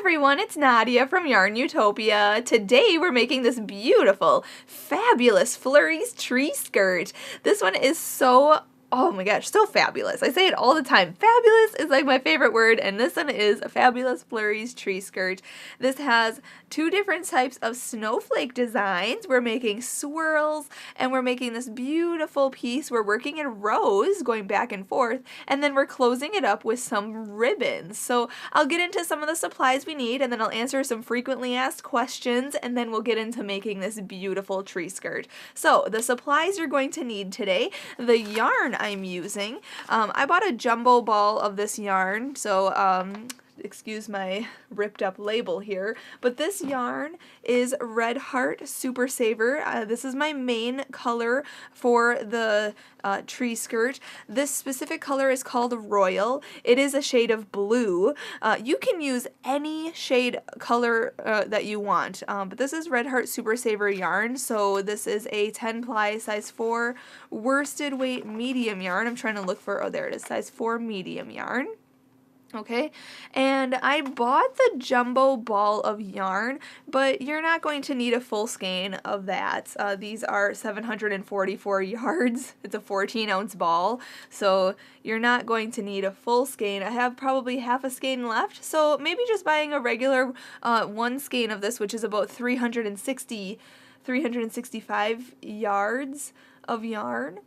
everyone, it's Nadia from YARNutopia. Today we're making this beautiful, fabulous Flurries tree skirt. This one is so, oh my gosh, so fabulous. I say it all the time. Fabulous is like my favorite word, and this one is a fabulous Flurries tree skirt. This has two different types of snowflake designs. We're making swirls, and we're making this beautiful piece. We're working in rows, going back and forth, and then we're closing it up with some ribbons. So I'll get into some of the supplies we need, and then I'll answer some frequently asked questions, and then we'll get into making this beautiful tree skirt. So the supplies you're going to need today, the yarn I'm using. I bought a jumbo ball of this yarn, so excuse my ripped up label here, but this yarn is Red Heart Super Saver. This is my main color for the tree skirt. This specific color is called Royal. It is a shade of blue. You can use any shade color that you want, but this is Red Heart Super Saver yarn, so this is a 10 ply size 4 worsted weight medium yarn. I'm trying to look for, oh there it is, size 4 medium yarn. Okay, and I bought the jumbo ball of yarn, but you're not going to need a full skein of that. These are 744 yards. It's a 14-ounce ball, so you're not going to need a full skein. I have probably half a skein left, so maybe just buying a regular one skein of this, which is about 365 yards of yarn.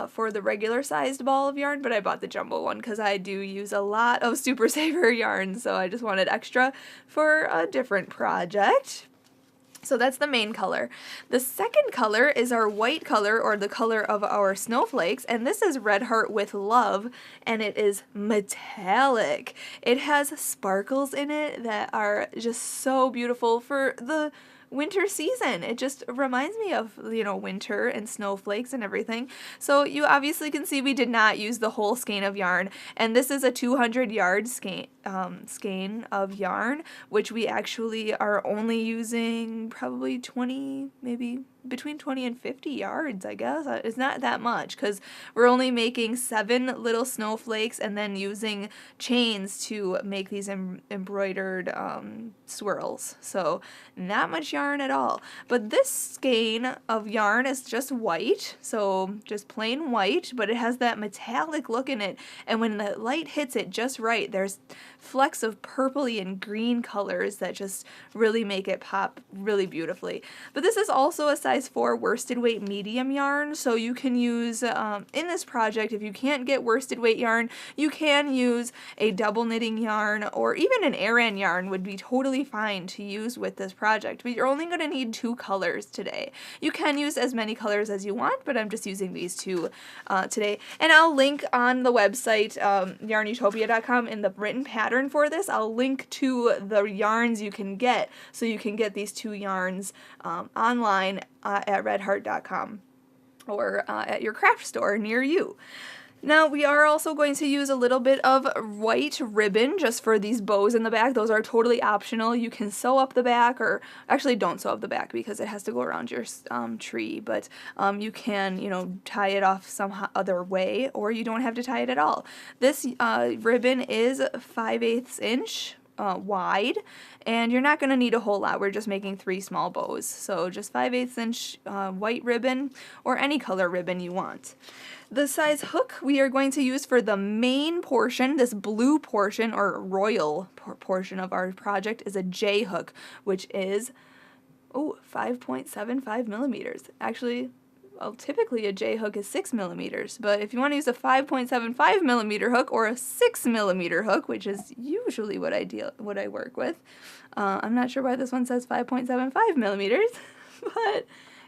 For the regular sized ball of yarn, but I bought the jumbo one because I do use a lot of Super Saver yarn, so I just wanted extra for a different project. So that's the main color. The second color is our white color, or the color of our snowflakes, and this is Red Heart with Love, and it is metallic. It has sparkles in it that are just so beautiful for the winter season. It just reminds me of, you know, winter and snowflakes and everything. So you obviously can see we did not use the whole skein of yarn, and this is a 200 yard skein of yarn, which we actually are only using probably 20, maybe between 20 and 50 yards, I guess. It's not that much because we're only making 7 little snowflakes and then using chains to make these embroidered swirls. So not much yarn at all. But this skein of yarn is just white, so just plain white, but it has that metallic look in it, and when the light hits it just right, there's flecks of purpley and green colors that just really make it pop really beautifully. But this is also a size 4 worsted weight medium yarn, so you can use in this project, if you can't get worsted weight yarn, you can use a double knitting yarn, or even an Aran yarn would be totally fine to use with this project, but you're only going to need 2 colors today. You can use as many colors as you want, but I'm just using these 2 today. And I'll link on the website, YARNutopia.com, in the written pattern for this. I'll link to the yarns you can get, so you can get these 2 yarns online at redheart.com or at your craft store near you. Now we are also going to use a little bit of white ribbon just for these bows in the back. Those are totally optional. You can sew up the back, or actually don't sew up the back because it has to go around your tree, but you can, you know, tie it off some other way, or you don't have to tie it at all. This ribbon is 5/8 inch wide, and you're not going to need a whole lot. We're just making 3 small bows, so just 5/8 inch white ribbon, or any color ribbon you want. The size hook we are going to use for the main portion, this blue portion or royal portion of our project, is a J hook, which is 5.75 millimeters. Actually, well, typically a J hook is 6 millimeters, but if you want to use a 5.75 millimeter hook or a 6 millimeter hook, which is usually what I work with, I'm not sure why this one says 5.75 millimeters, but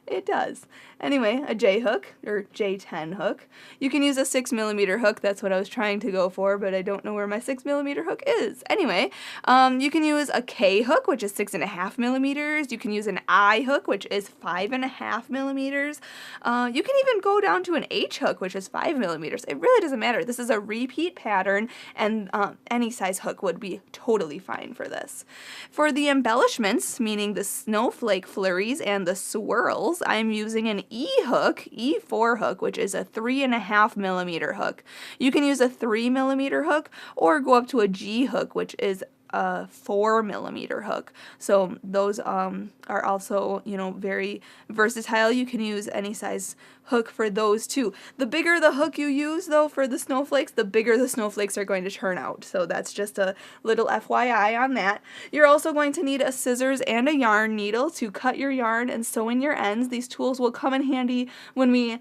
it does. Anyway, a J hook, or J10 hook. You can use a 6 millimeter hook. That's what I was trying to go for, but I don't know where my 6 millimeter hook is. Anyway, you can use a K hook, which is 6.5 millimeters. You can use an I hook, which is 5.5 millimeters. You can even go down to an H hook, which is 5 millimeters. It really doesn't matter. This is a repeat pattern, and any size hook would be totally fine for this. For the embellishments, meaning the snowflake flurries and the swirls, I'm using an E hook, E4 hook, which is a 3.5 millimeter hook. You can use a 3 millimeter hook, or go up to a G hook, which is a 4mm hook. So those are also, you know, very versatile. You can use any size hook for those too. The bigger the hook you use though for the snowflakes, the bigger the snowflakes are going to turn out. So that's just a little FYI on that. You're also going to need a scissors and a yarn needle to cut your yarn and sew in your ends. These tools will come in handy when we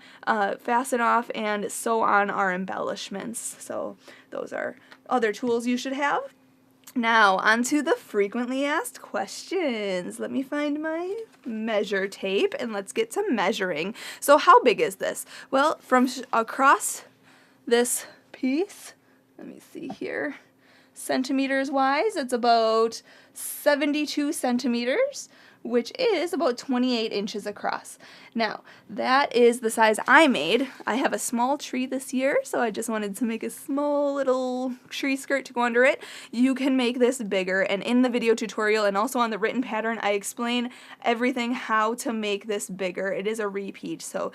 fasten off and sew on our embellishments. So those are other tools you should have. Now, onto the frequently asked questions. Let me find my measure tape and let's get to measuring. So how big is this? Well, from across this piece, let me see here, centimeters wise, it's about 72 centimeters, which is about 28 inches across. Now, that is the size I made. I have a small tree this year, so I just wanted to make a small little tree skirt to go under it. You can make this bigger, and in the video tutorial and also on the written pattern, I explain everything how to make this bigger. It is a repeat, so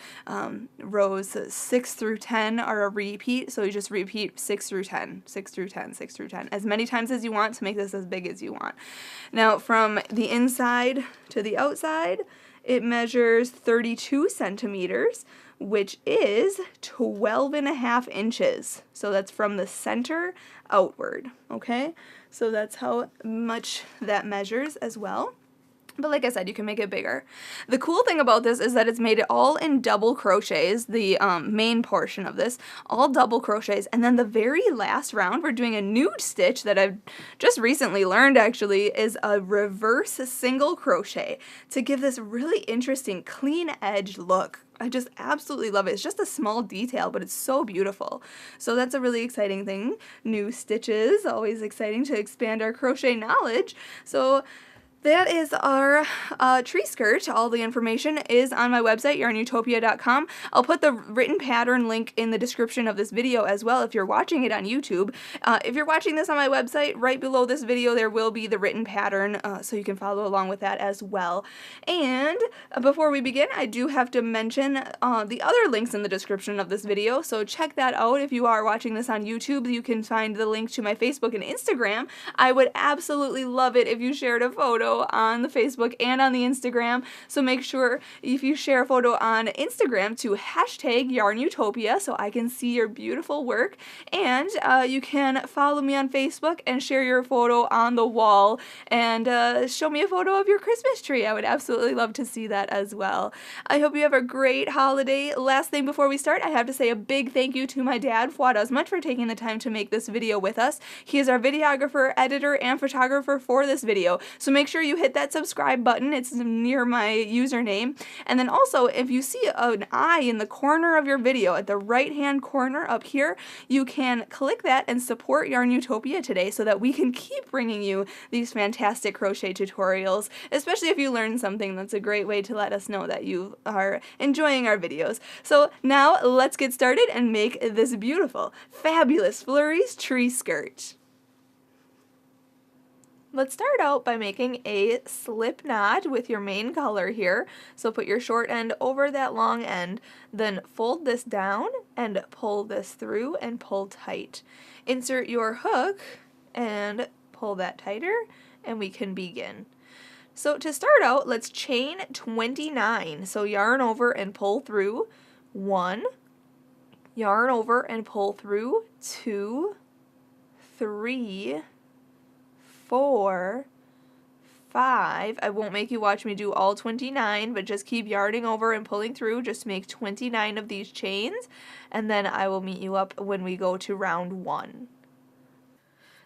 rows 6 through 10 are a repeat, so you just repeat 6 through 10, 6 through 10, 6 through 10, as many times as you want to make this as big as you want. Now, from the inside to the outside, it measures 32 centimeters, which is 12.5 inches. So that's from the center outward, okay? So that's how much that measures as well. But like I said, you can make it bigger. The cool thing about this is that it's made all in double crochets, the main portion of this, all double crochets. And then the very last round, we're doing a new stitch that I've just recently learned actually, is a reverse single crochet to give this really interesting clean edge look. I just absolutely love it. It's just a small detail, but it's so beautiful. So that's a really exciting thing. New stitches, always exciting to expand our crochet knowledge. So that is our tree skirt. All the information is on my website, YARNutopia.com. I'll put the written pattern link in the description of this video as well if you're watching it on YouTube. If you're watching this on my website, right below this video there will be the written pattern, so you can follow along with that as well. And before we begin, I do have to mention the other links in the description of this video, so check that out. If you are watching this on YouTube, you can find the link to my Facebook and Instagram. I would absolutely love it if you shared a photo on the Facebook and on the Instagram, so make sure if you share a photo on Instagram to hashtag YARNutopia so I can see your beautiful work, and you can follow me on Facebook and share your photo on the wall and show me a photo of your Christmas tree. I would absolutely love to see that as well. I hope you have a great holiday. Last thing before we start, I have to say a big thank you to my dad, Fuad, Azmat, for taking the time to make this video with us. He is our videographer, editor, and photographer for this video, so make sure you hit that subscribe button. It's near my username. And then also, if you see an eye in the corner of your video, at the right hand corner up here, you can click that and support YARNutopia today so that we can keep bringing you these fantastic crochet tutorials, especially if you learn something. That's a great way to let us know that you are enjoying our videos. So now let's get started and make this beautiful, fabulous Flurries tree skirt. Let's start out by making a slip knot with your main color here. So put your short end over that long end, then fold this down and pull this through and pull tight. Insert your hook and pull that tighter and we can begin. So to start out, let's chain 29. So yarn over and pull through 1, yarn over and pull through 2, 3, 4, 5. I won't make you watch me do all 29, but just keep yarning over and pulling through. Just make 29 of these chains, and then I will meet you up when we go to round 1.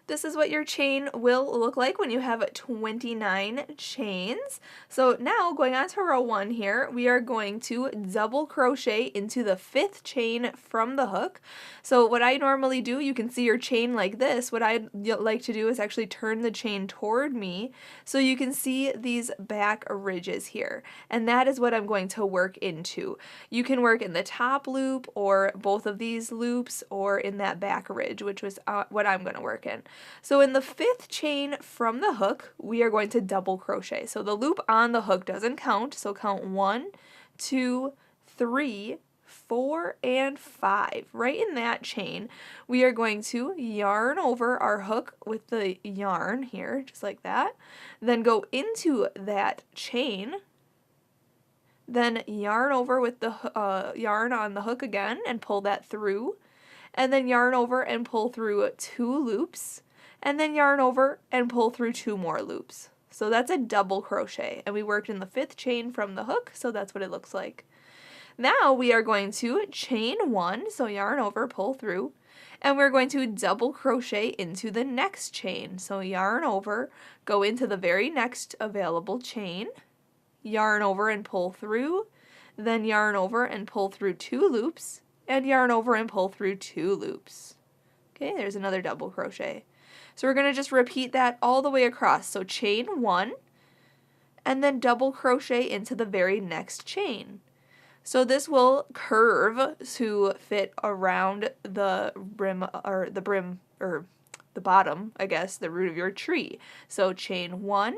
This is what your chain will look like when you have 29 chains. So now going on to row 1 here, we are going to double crochet into the 5th chain from the hook. So what I normally do, you can see your chain like this. What I like to do is actually turn the chain toward me so you can see these back ridges here. And that is what I'm going to work into. You can work in the top loop or both of these loops or in that back ridge, which was what I'm going to work in. So in the 5th chain from the hook, we are going to double crochet. So the loop on the hook doesn't count, so count 1, 2, 3, 4 and 5. Right in that chain, we are going to yarn over our hook with the yarn here, just like that, then go into that chain, then yarn over with the yarn on the hook again and pull that through, and then yarn over and pull through 2 loops, and then yarn over and pull through 2 more loops. So that's a double crochet, and we worked in the 5th chain from the hook, so that's what it looks like. Now we are going to chain 1, so yarn over, pull through, and we're going to double crochet into the next chain. So yarn over, go into the very next available chain, yarn over and pull through, then yarn over and pull through 2 loops, and yarn over and pull through 2 loops. Okay, there's another double crochet. So we're going to just repeat that all the way across. So chain 1, and then double crochet into the very next chain. So this will curve to fit around the brim, or the bottom, I guess, the root of your tree. So chain 1,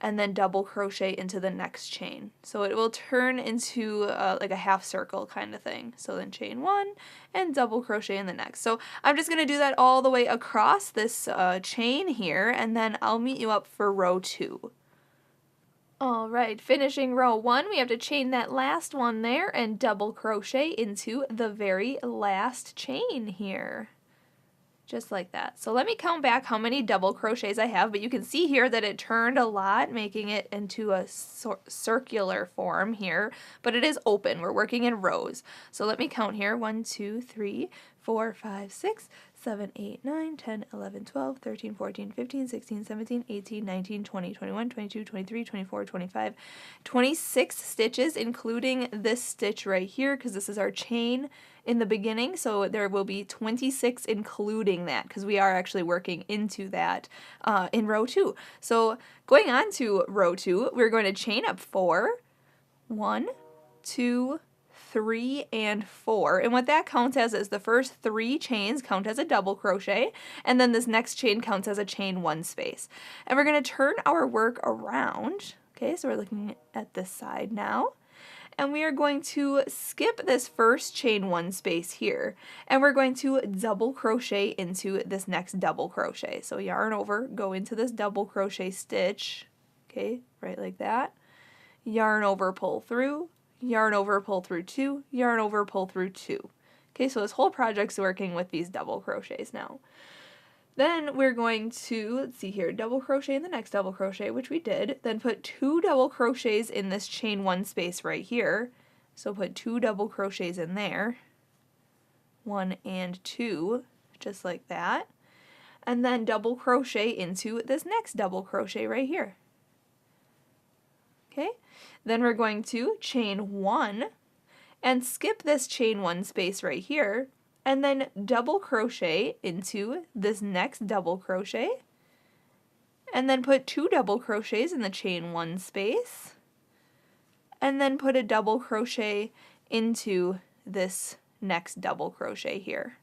and then double crochet into the next chain. So it will turn into like a half circle kind of thing. So then chain 1 and double crochet in the next. So I'm just going to do that all the way across this chain here, and then I'll meet you up for row 2. Alright, finishing row 1, we have to chain that last one there and double crochet into the very last chain here. Just like that. So let me count back how many double crochets I have, but you can see here that it turned a lot, making it into a circular form here, but it is open. We're working in rows. So let me count here. 1, 2, 3, 4, 5, 6, 7, 8, 9, 10, 11, 12, 13, 14, 15, 16, 17, 18, 19, 20, 21, 22, 23, 24, 25, 26 stitches, including this stitch right here, because this is our chain in the beginning, so there will be 26 including that, because we are actually working into that in row 2. So going on to row 2, we're going to chain up 4, 1, 2, 3, and 4, and what that counts as is the first 3 chains count as a double crochet, and then this next chain counts as a chain 1 space. And we're going to turn our work around. Okay, so we're looking at this side now. And we are going to skip this first chain 1 space here, and we're going to double crochet into this next double crochet. So yarn over, go into this double crochet stitch, okay, right like that. Yarn over, pull through, yarn over, pull through 2, yarn over, pull through 2. Okay, so this whole project's working with these double crochets now. Then we're going to, let's see here, double crochet in the next double crochet, which we did, then put 2 double crochets in this chain 1 space right here. So put 2 double crochets in there, 1 and 2, just like that. And then double crochet into this next double crochet right here. Okay, then we're going to chain 1 and skip this chain 1 space right here, and then double crochet into this next double crochet, and then put 2 double crochets in the chain 1 space, and then put a double crochet into this next double crochet here.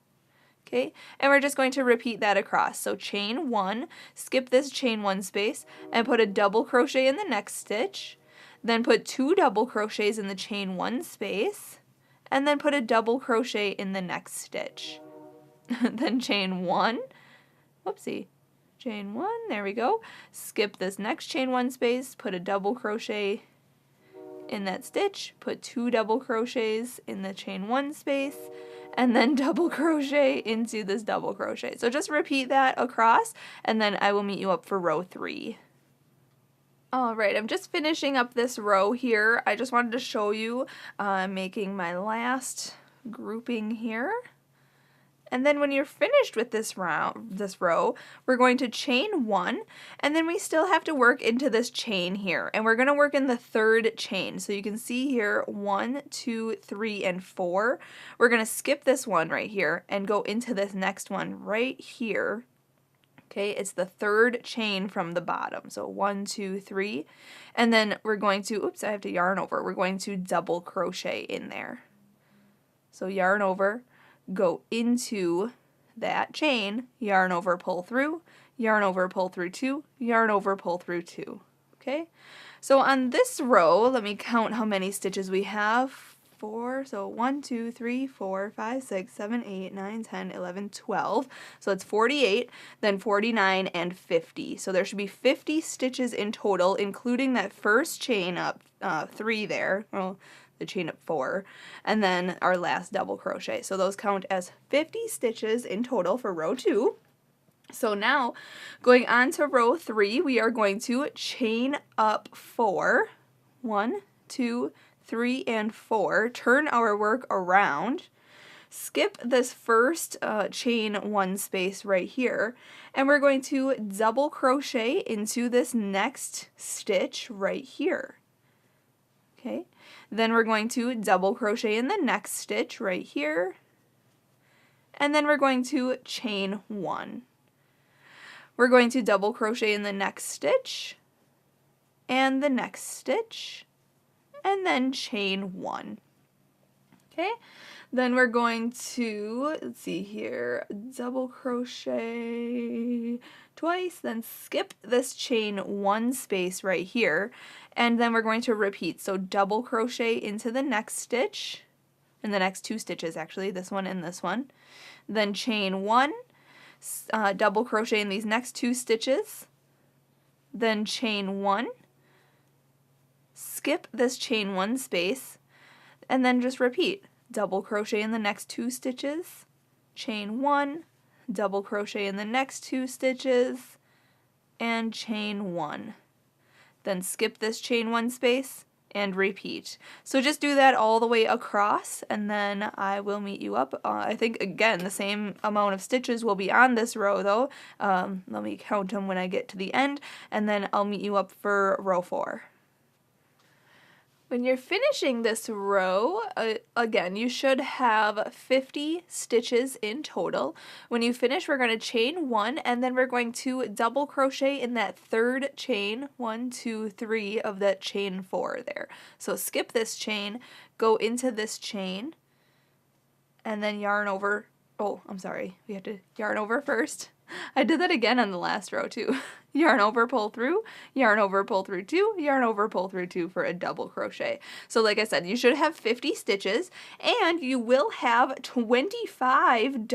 Okay, and we're just going to repeat that across. So chain 1, skip this chain 1 space, and put a double crochet in the next stitch, then put 2 double crochets in the chain 1 space, and then put a double crochet in the next stitch. Then chain 1, whoopsie, chain 1, there we go. Skip this next chain 1 space, put a double crochet in that stitch, put 2 double crochets in the chain 1 space, and then double crochet into this double crochet. So just repeat that across, and then I will meet you up for row 3. Alright, I'm just finishing up this row here. I just wanted to show you making my last grouping here. And then when you're finished with this row, we're going to chain 1, and then we still have to work into this chain here. And we're going to work in the 3rd chain. So you can see here 1, 2, 3, and 4. We're going to skip this one right here and go into this next one right here. Okay, it's the 3rd chain from the bottom. So 1, 2, 3, and then we're going to, oops, I have to yarn over. We're going to double crochet in there. So yarn over, go into that chain, yarn over, pull through, yarn over, pull through 2, yarn over, pull through 2. Okay, so on this row, let me count how many stitches we have. 4, so 1, 2, 3, 4, 5, 6, 7, 8, 9, 10, 11, 12. So it's 48, then 49, and 50. So there should be 50 stitches in total, including that first chain up 3 there, well, the chain up 4, and then our last double crochet. So those count as 50 stitches in total for row 2. So now, going on to row 3, we are going to chain up 4. 1, 2, 3, and 4. Turn our work around. Skip this first chain 1 space right here, and we're going to double crochet into this next stitch right here. Okay, then we're going to double crochet in the next stitch right here, and then we're going to chain 1. We're going to double crochet in the next stitch, and the next stitch, and then chain 1. Okay, then we're going to, let's see here, double crochet twice, then skip this chain 1 space right here, and then we're going to repeat. So double crochet into the next stitch, in the next 2 stitches actually, this one and this one, then chain 1, double crochet in these next 2 stitches, then chain 1, skip this chain 1 space, and then just repeat. Double crochet in the next 2 stitches, chain 1, double crochet in the next 2 stitches, and chain 1. Then skip this chain 1 space and repeat. So just do that all the way across, and then I will meet you up. I think again the same amount of stitches will be on this row though. Let me count them when I get to the end, and then I'll meet you up for row 4. When you're finishing this row, again, you should have 50 stitches in total. When you finish, we're going to chain 1, and then we're going to double crochet in that third chain, 1, 2, 3 of that chain 4 there. So skip this chain, go into this chain, and then yarn over. Oh, I'm sorry, we have to yarn over first. I did that again on the last row too. Yarn over, pull through, yarn over, pull through 2, yarn over, pull through 2 for a double crochet. So like I said, you should have 50 stitches, and you will have 25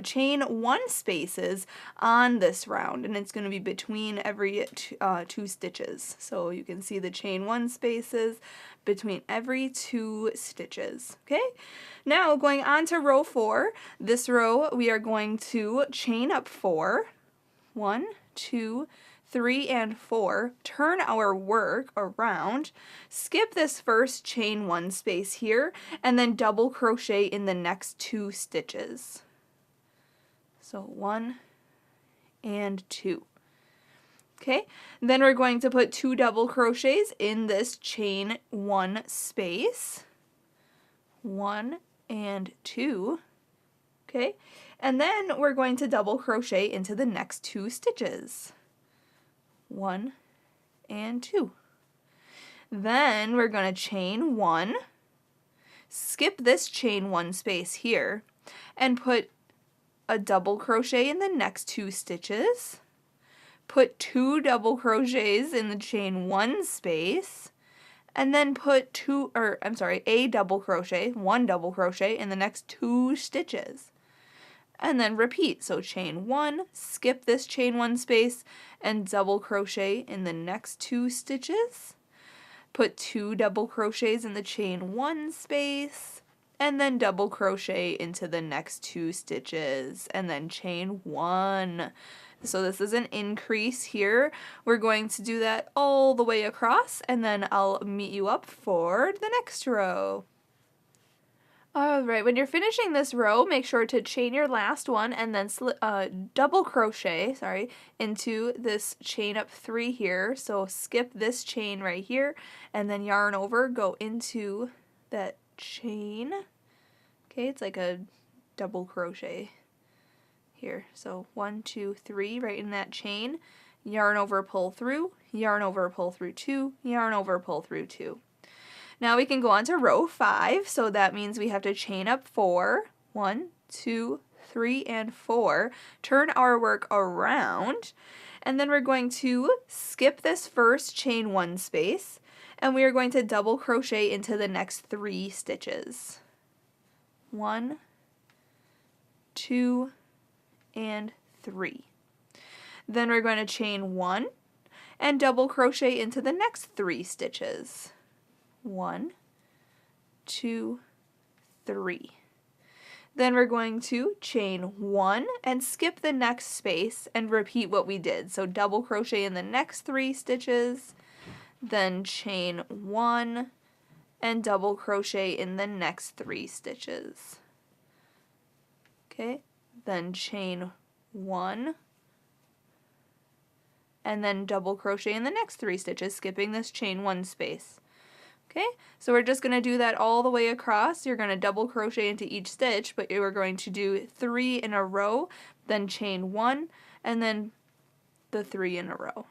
chain 1 spaces on this round, and it's going to be between every 2 stitches. So you can see the chain 1 spaces between every 2 stitches. Okay, now going on to row 4. This row we are going to chain up 4, 1, 2, 3, and 4, turn our work around, skip this first chain 1 space here, and then double crochet in the next 2 stitches. So 1 and 2. Okay, then we're going to put 2 double crochets in this chain 1 space, 1 and 2. Okay, and then we're going to double crochet into the next 2 stitches, 1 and 2. Then we're going to chain 1, skip this chain 1 space here, and put a double crochet in the next 2 stitches, put 2 double crochets in the chain 1 space, and then put a double crochet, 1 double crochet in the next 2 stitches. And then repeat. So chain 1, skip this chain 1 space, and double crochet in the next 2 stitches. Put 2 double crochets in the chain 1 space, and then double crochet into the next 2 stitches, and then chain 1. So this is an increase here. We're going to do that all the way across, and then I'll meet you up for the next row. Alright, when you're finishing this row, make sure to chain your last one and then double crochet, into this chain up 3 here. So skip this chain right here, and then yarn over, go into that chain. Okay, it's like a double crochet here. So 1, 2, 3 right in that chain. Yarn over, pull through, yarn over, pull through 2, yarn over, pull through 2. Now we can go on to row 5, so that means we have to chain up 4, 1, 2, 3, and 4, turn our work around, and then we're going to skip this first chain 1 space, and we are going to double crochet into the next 3 stitches. 1, 2, and 3. Then we're going to chain 1 and double crochet into the next 3 stitches. 1, 2, 3. Then we're going to chain 1 and skip the next space and repeat what we did. So double crochet in the next 3 stitches, then chain 1 and double crochet in the next 3 stitches. Okay, then chain 1 and then double crochet in the next 3 stitches, skipping this chain 1 space. Okay, so we're just going to do that all the way across. You're going to double crochet into each stitch, but you are going to do 3 in a row, then chain 1, and then the 3 in a row.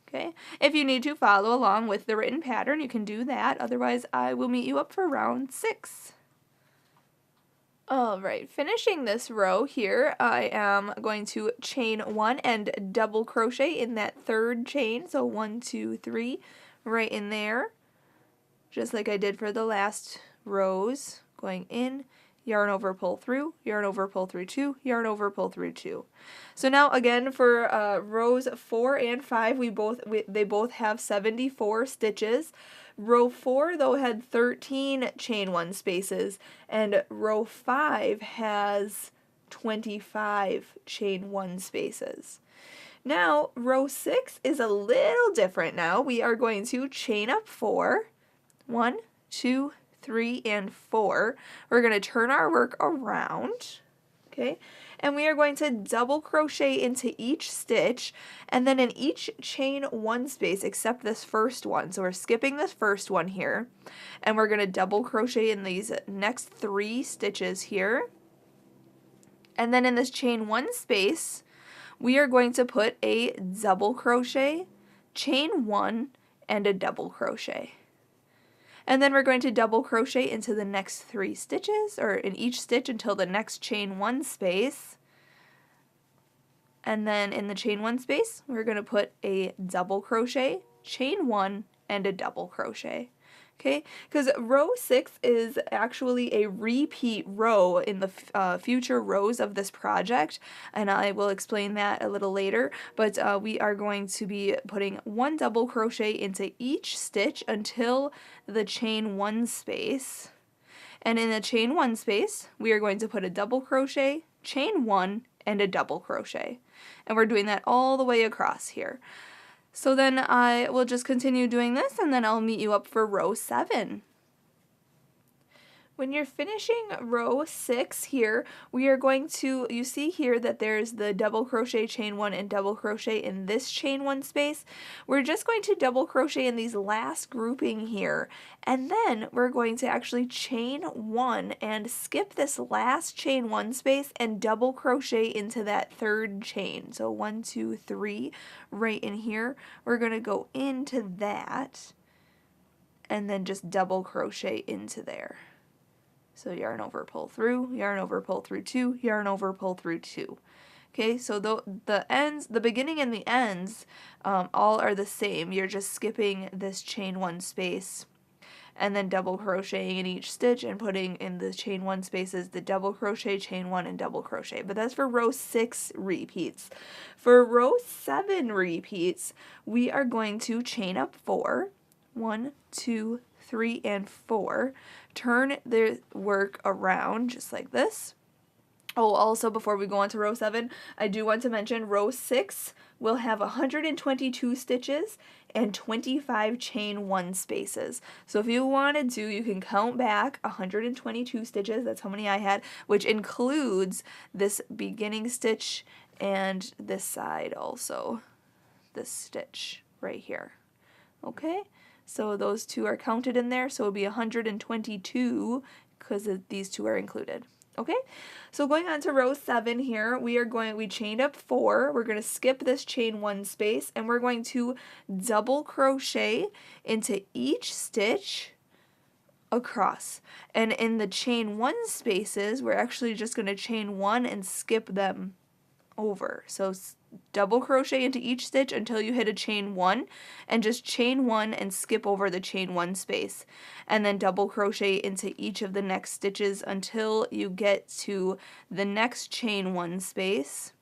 Okay, if you need to follow along with the written pattern, you can do that. Otherwise, I will meet you up for round 6. Alright, finishing this row here, I am going to chain 1 and double crochet in that 3rd chain. So 1, 2, 3, right in there, just like I did for the last rows. Going in, yarn over, pull through, yarn over, pull through 2, yarn over, pull through 2. So now again for rows 4 and 5, they both have 74 stitches. Row 4 though had 13 chain 1 spaces, and row 5 has 25 chain 1 spaces. Now row 6 is a little different now. We are going to chain up 4, 1, 2, 3, and 4. We're going to turn our work around, okay, and we are going to double crochet into each stitch, and then in each chain 1 space except this first one. So we're skipping this first one here, and we're going to double crochet in these next 3 stitches here, and then in this chain 1 space we are going to put a double crochet, chain 1, and a double crochet. And then we're going to double crochet into the next 3 stitches, or in each stitch until the next chain 1 space. And then in the chain 1 space, we're going to put a double crochet, chain 1, and a double crochet. Okay, because row 6 is actually a repeat row in the future rows of this project, and I will explain that a little later, but we are going to be putting 1 double crochet into each stitch until the chain 1 space, and in the chain 1 space we are going to put a double crochet, chain 1, and a double crochet, and we're doing that all the way across here. So then I will just continue doing this, and then I'll meet you up for row 7. When you're finishing row 6 here, we are going to, you see here that there's the double crochet, chain 1, and double crochet in this chain 1 space. We're just going to double crochet in these last grouping here, and then we're going to actually chain 1 and skip this last chain 1 space and double crochet into that 3rd chain. So 1, 2, 3 right in here. We're going to go into that and then just double crochet into there. So yarn over, pull through, yarn over, pull through 2, yarn over, pull through 2. Okay, so the ends, the beginning and the ends all are the same. You're just skipping this chain 1 space and then double crocheting in each stitch and putting in the chain 1 spaces the double crochet, chain 1, and double crochet. But that's for row 6 repeats. For row 7 repeats, we are going to chain up 4, 1, 2, 3, and 4. Turn the work around just like this. Oh, also before we go on to row 7, I do want to mention row 6 will have 122 stitches and 25 chain 1 spaces. So if you wanted to, you can count back 122 stitches, that's how many I had, which includes this beginning stitch and this side also, this stitch right here. Okay? So those 2 are counted in there, so it'll be 122 because these 2 are included. Okay, so going on to row 7 here, we chained up 4, we're going to skip this chain 1 space, and we're going to double crochet into each stitch across. And in the chain 1 spaces, we're actually just going to chain 1 and skip them over. So double crochet into each stitch until you hit a chain 1, and just chain 1 and skip over the chain 1 space, and then double crochet into each of the next stitches until you get to the next chain 1 space.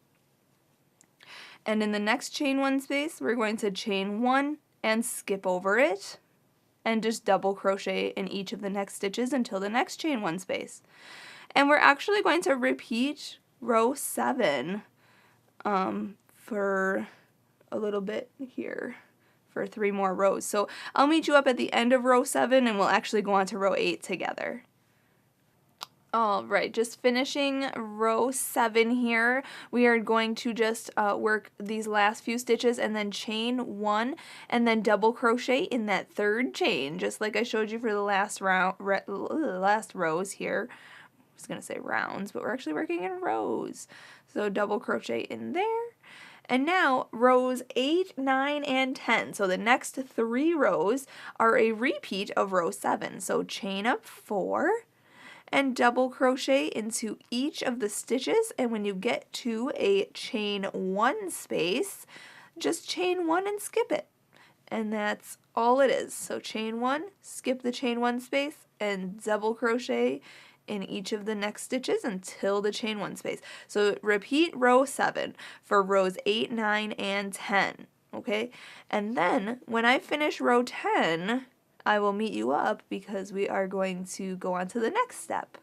And in the next chain 1 space, we're going to chain 1 and skip over it, and just double crochet in each of the next stitches until the next chain 1 space. And we're actually going to repeat row 7 for a little bit here for 3 more rows. So I'll meet you up at the end of row 7 and we'll actually go on to row 8 together. Alright, just finishing row 7 here. We are going to just work these last few stitches and then chain 1 and then double crochet in that 3rd chain, just like I showed you for the last last rows here. I was going to say rounds, but we're actually working in rows. So double crochet in there. And now rows 8, 9, and 10. So the next 3 rows are a repeat of row 7. So chain up 4 and double crochet into each of the stitches, and when you get to a chain 1 space, just chain 1 and skip it. And that's all it is. So chain 1, skip the chain 1 space, and double crochet in each of the next stitches until the chain 1 space. So repeat row 7 for rows 8, 9, and 10, okay? And then when I finish row 10, I will meet you up because we are going to go on to the next step.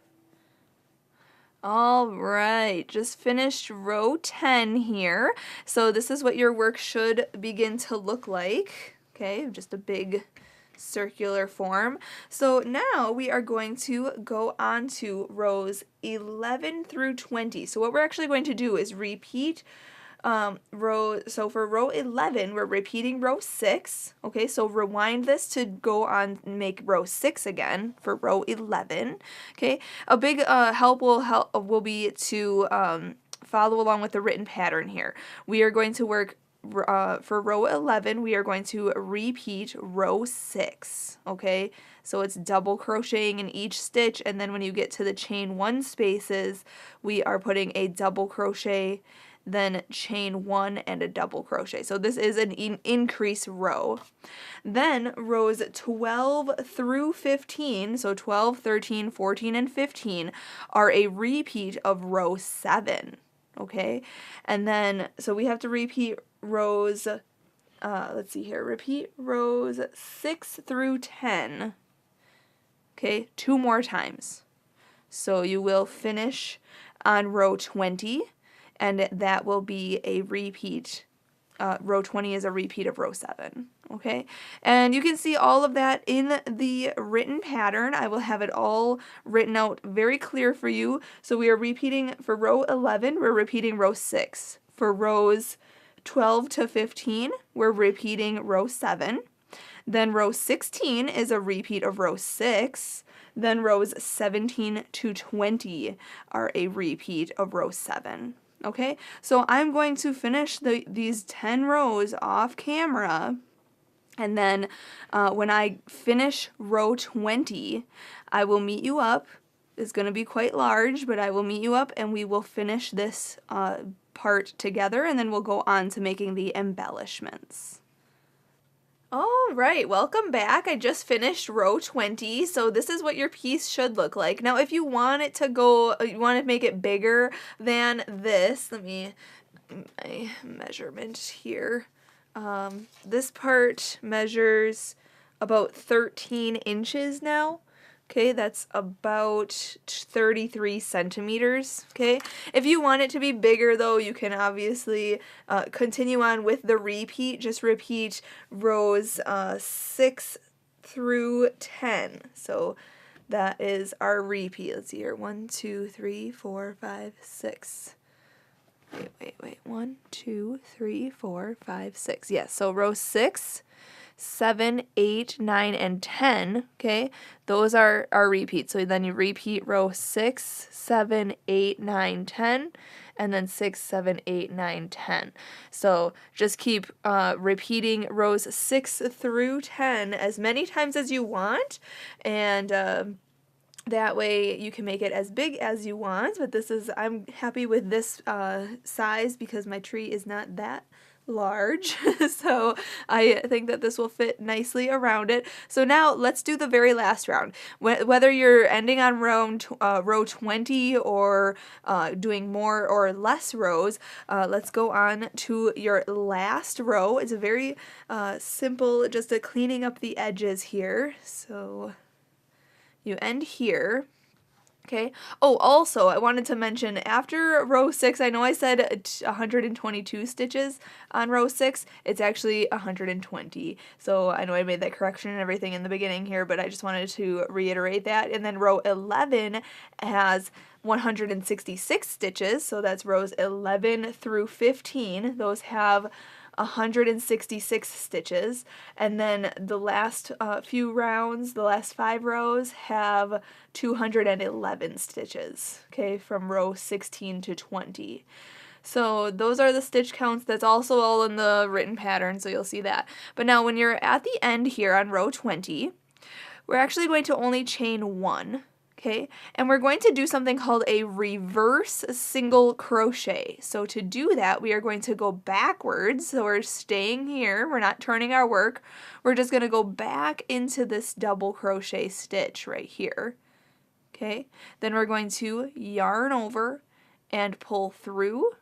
Alright, just finished row 10 here. So this is what your work should begin to look like. Okay, just a big circular form. So now we are going to go on to rows 11 through 20. So what we're actually going to do is repeat so for row 11, we're repeating row 6. Okay, so rewind this to go on and make row 6 again for row 11. Okay, a big help will be to follow along with the written pattern here. We are going to work for row 11, we are going to repeat row 6. Okay, so it's double crocheting in each stitch, and then when you get to the chain 1 spaces, we are putting a double crochet, then chain 1 and a double crochet. So this is an increase row. Then rows 12 through 15, so 12, 13, 14, and 15 are a repeat of row 7. Okay, and then so we have to repeat rows, let's see here, repeat rows 6 through 10, okay, 2 more times. So you will finish on row 20, and that will be a repeat. Row 20 is a repeat of row 7, okay? And you can see all of that in the written pattern. I will have it all written out very clear for you. So we are repeating for row 11, we're repeating row 6. For rows 12 to 15, we're repeating row 7. Then row 16 is a repeat of row 6. Then rows 17 to 20 are a repeat of row 7. Okay, so I'm going to finish these 10 rows off camera, and then when I finish row 20, I will meet you up. It's going to be quite large, but I will meet you up and we will finish this part together, and then we'll go on to making the embellishments. Alright, welcome back. I just finished row 20, so this is what your piece should look like. Now if you want it to go, you want to make it bigger than this, let me, my measurement here. This part measures about 13 inches now. Okay, that's about 33 centimeters, okay? If you want it to be bigger, though, you can obviously continue on with the repeat. Just repeat rows 6 through 10. So that is our repeat. Let's see here. 1, 2, 3, 4, 5, 6. Wait. 1, 2, 3, 4, 5, 6. Yes, so row 6, 7, 8, 9, and 10, okay, those are our repeats. So then you repeat row 6, 7, 8, 9, 10, and then 6, 7, 8, 9, 10. So just keep repeating rows 6 through 10 as many times as you want, and That way you can make it as big as you want, but I'm happy with this size because my tree is not that large. So I think that this will fit nicely around it. So now let's do the very last round. Whether you're ending on row 20 or doing more or less rows, let's go on to your last row. It's a very simple, just a cleaning up the edges here. So you end here. Okay. Oh, also, I wanted to mention after row 6, I know I said 122 stitches on row 6. It's actually 120. So I know I made that correction and everything in the beginning here, but I just wanted to reiterate that. And then row 11 has 166 stitches. So that's rows 11 through 15. Those have 166 stitches, and then the last few rounds, the last 5 rows, have 211 stitches, okay, from row 16 to 20. So those are the stitch counts. That's also all in the written pattern, so you'll see that. But now when you're at the end here on row 20, we're actually going to only chain 1. Okay, and we're going to do something called a reverse single crochet. So to do that, we are going to go backwards. So we're staying here, we're not turning our work. We're just going to go back into this double crochet stitch right here. Okay, then we're going to yarn over and pull through.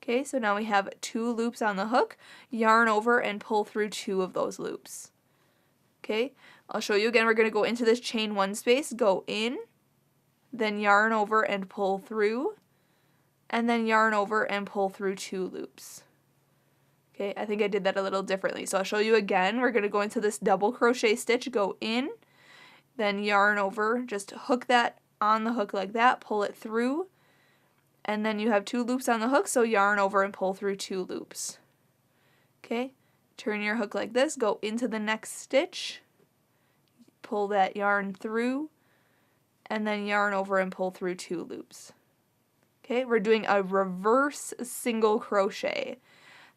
Okay, so now we have 2 loops on the hook, yarn over and pull through 2 of those loops. Okay, I'll show you again. We're going to go into this chain 1 space, go in, then yarn over and pull through, and then yarn over and pull through 2 loops. Okay, I think I did that a little differently. So I'll show you again. We're going to go into this double crochet stitch, go in, then yarn over, just hook that on the hook like that, pull it through, and then you have 2 loops on the hook, so yarn over and pull through 2 loops. Okay, turn your hook like this, go into the next stitch, pull that yarn through, and then yarn over and pull through 2 loops. Okay, we're doing a reverse single crochet.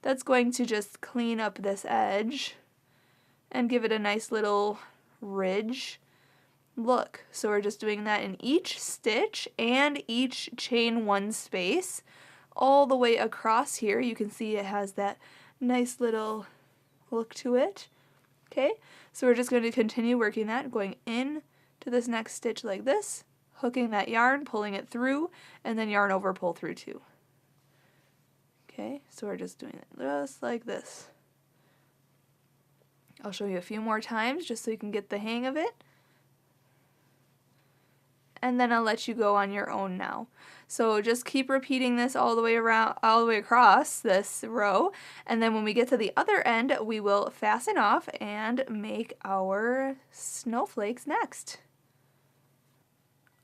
That's going to just clean up this edge and give it a nice little ridge look. So we're just doing that in each stitch and each chain 1 space all the way across here. You can see it has that nice little look to it. Okay, so we're just going to continue working that, going in to this next stitch like this, hooking that yarn, pulling it through, and then yarn over, pull through 2. Okay, so we're just doing it just like this. I'll show you a few more times just so you can get the hang of it. And then I'll let you go on your own now. So just keep repeating this all the way around, all the way across this row, and then when we get to the other end, we will fasten off and make our snowflakes next.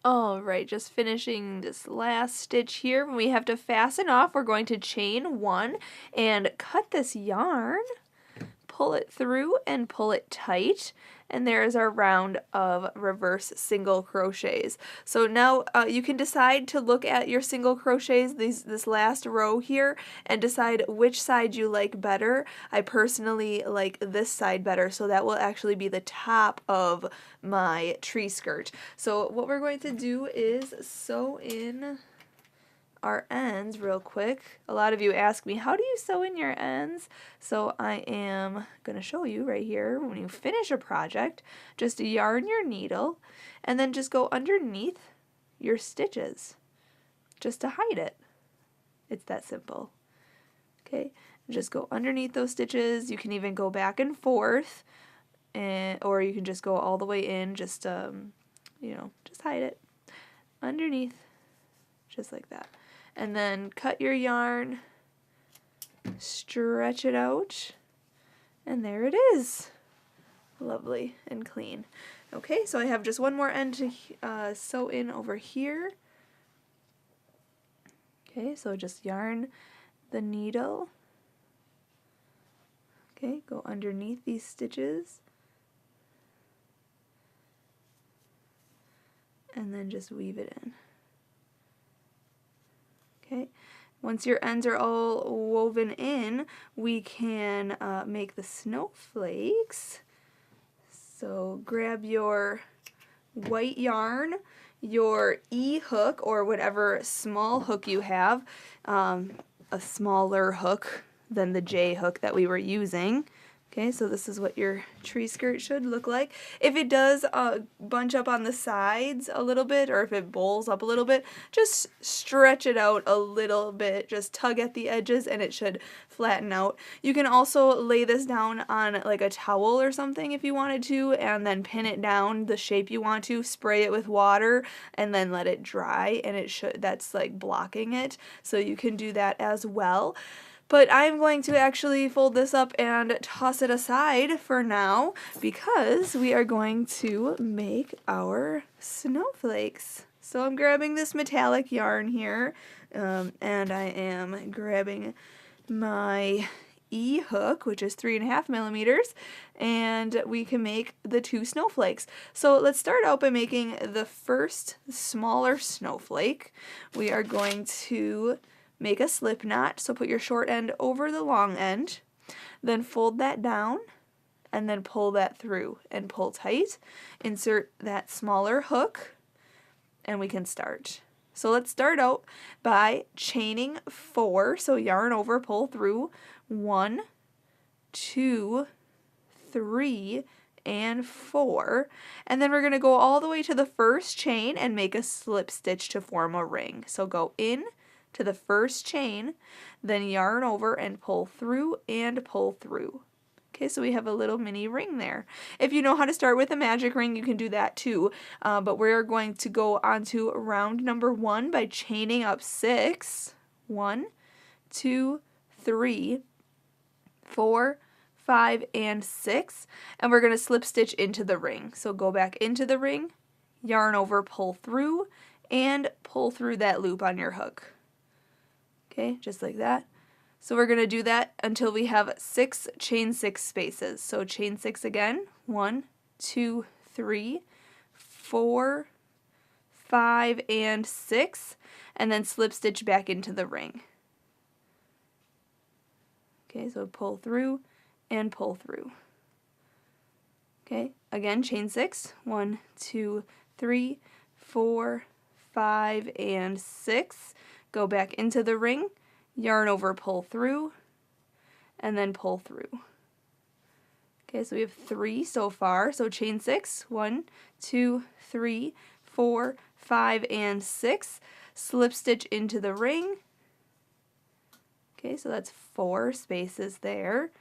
Alright, just finishing this last stitch here. When we have to fasten off, we're going to chain 1 and cut this yarn, pull it through and pull it tight, and there's our round of reverse single crochets. So now you can decide to look at your single crochets, this last row here, and decide which side you like better. I personally like this side better, so that will actually be the top of my tree skirt. So what we're going to do is sew in our ends real quick. A lot of you ask me, how do you sew in your ends? So I am going to show you right here. When you finish a project, just yarn your needle and then just go underneath your stitches just to hide it. It's that simple. Okay, just go underneath those stitches. You can even go back and forth, or you can just go all the way in, just just hide it underneath, just like that. And then cut your yarn, stretch it out, and there it is. Lovely and clean. Okay, so I have just one more end to sew in over here. Okay, so just yarn the needle. Okay, go underneath these stitches. And then just weave it in. Okay, once your ends are all woven in, we can make the snowflakes. So grab your white yarn, your E hook or whatever small hook you have, a smaller hook than the J hook that we were using. Okay, so this is what your tree skirt should look like. If it does bunch up on the sides a little bit, or if it bowls up a little bit, just stretch it out a little bit. Just tug at the edges and it should flatten out. You can also lay this down on like a towel or something if you wanted to, and then pin it down the shape you want to, spray it with water, and then let it dry, and it should, that's like blocking it. So you can do that as well. But I'm going to actually fold this up and toss it aside for now because we are going to make our snowflakes. So I'm grabbing this metallic yarn here, and I am grabbing my E hook, which is 3.5 millimeters, and we can make the 2 snowflakes. So let's start out by making the first smaller snowflake. We are going to make a slip knot, so put your short end over the long end, then fold that down, and then pull that through and pull tight. Insert that smaller hook, and we can start. So let's start out by chaining 4, so yarn over, pull through, 1, 2, 3, and 4, and then we're going to go all the way to the first chain and make a slip stitch to form a ring. So go in to the first chain, then yarn over and pull through and pull through. Okay, so we have a little mini ring there. If you know how to start with a magic ring, you can do that too, but we're going to go on to round number 1 by chaining up 6. 1, 2, 3, 4, 5, and 6, and we're going to slip stitch into the ring. So go back into the ring, yarn over, pull through, and pull through that loop on your hook. Okay, just like that. So we're going to do that until we have 6 chain 6 spaces. So chain 6 again, 1, 2, 3, 4, 5, and 6, and then slip stitch back into the ring. Okay, so pull through and pull through. Okay, again, chain 6, 1, 2, 3, 4, 5, and 6. Go back into the ring, yarn over, pull through, and then pull through. Okay, so we have 3 so far. So chain 6, 1, 2, 3, 4, 5, and 6. Slip stitch into the ring. Okay, so that's 4 spaces there.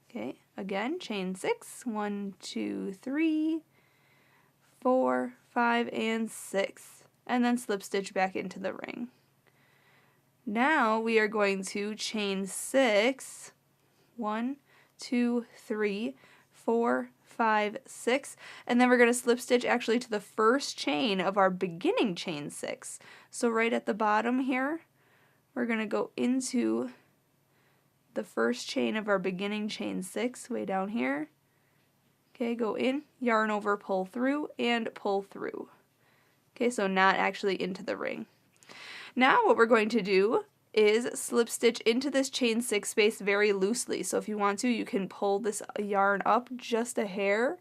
Okay, again, chain 6, 1, 2, 3, 4, 5, and 6. And then slip stitch back into the ring. Now we are going to chain 6, 1, 2, 3, 4, 5, 6, and then we're going to slip stitch actually to the first chain of our beginning chain 6. So right at the bottom here, we're going to go into the first chain of our beginning chain 6 way down here. Okay, go in, yarn over, pull through, and pull through. Okay, so not actually into the ring. Now what we're going to do is slip stitch into this chain 6 space very loosely. So if you want to, you can pull this yarn up just a hair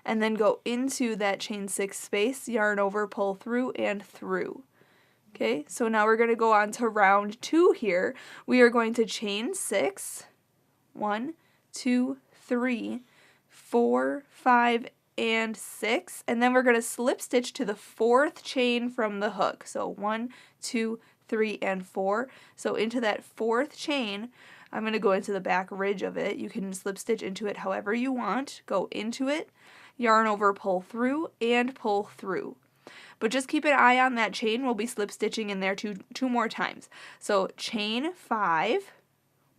and then go into that chain 6 space, yarn over, pull through, and through. Okay, so now we're going to go on to round 2 here. We are going to chain 6, 1, 2, 3, 4, 5, and 6, and then we're going to slip stitch to the 4th chain from the hook. So 1, 2, 3, and 4. So into that 4th chain, I'm going to go into the back ridge of it. You can slip stitch into it however you want. Go into it, yarn over, pull through, and pull through. But just keep an eye on that chain. We'll be slip stitching in there two more times. So chain 5,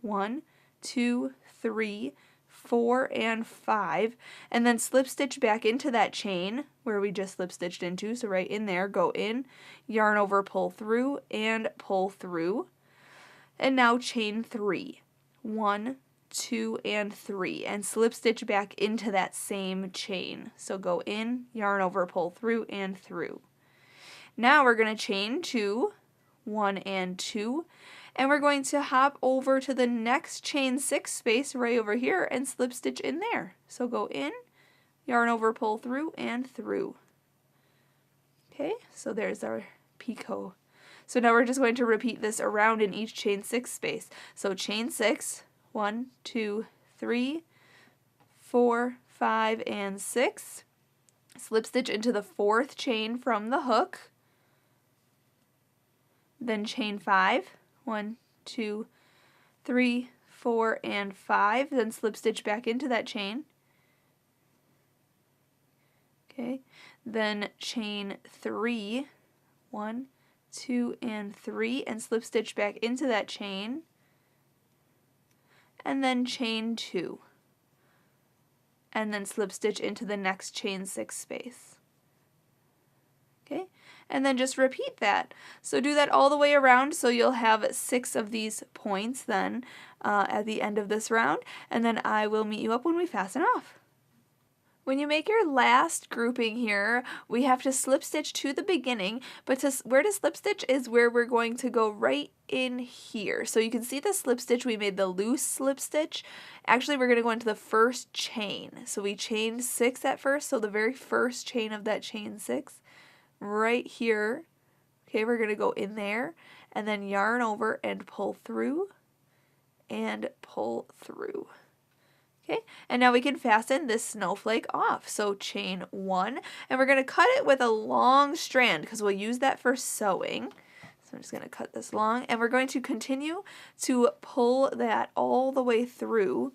1, 2, 3, 4, and 5, and then slip stitch back into that chain where we just slip stitched into. So right in there, go in, yarn over, pull through, and pull through. And now chain 3, 1, 2, and 3, and slip stitch back into that same chain. So go in, yarn over, pull through, and through. Now we're going to chain 2, 1, and 2, and we're going to hop over to the next chain 6 space right over here and slip stitch in there. So go in, yarn over, pull through, and through. Okay, so there's our picot. So now we're just going to repeat this around in each chain 6 space. So chain 6, 1, 2, 3, 4, 5, and 6. Slip stitch into the 4th chain from the hook. Then chain 5, 1, 2, 3, 4, and 5. Then slip stitch back into that chain. Okay, then chain 3, 1, 2, and 3, and slip stitch back into that chain, and then chain 2, and then slip stitch into the next chain 6 space. Okay, and then just repeat that. So do that all the way around, so you'll have 6 of these points then at the end of this round, and then I will meet you up when we fasten off. When you make your last grouping here, we have to slip stitch to the beginning, but where to slip stitch is where we're going to go right in here. So you can see the slip stitch, we made the loose slip stitch. Actually, we're going to go into the first chain. So we chained 6 at first, so the very first chain of that chain 6, right here. Okay, we're going to go in there, and then yarn over and pull through, and pull through. Okay, and now we can fasten this snowflake off. So chain 1, and we're going to cut it with a long strand because we'll use that for sewing. So I'm just going to cut this long, and we're going to continue to pull that all the way through,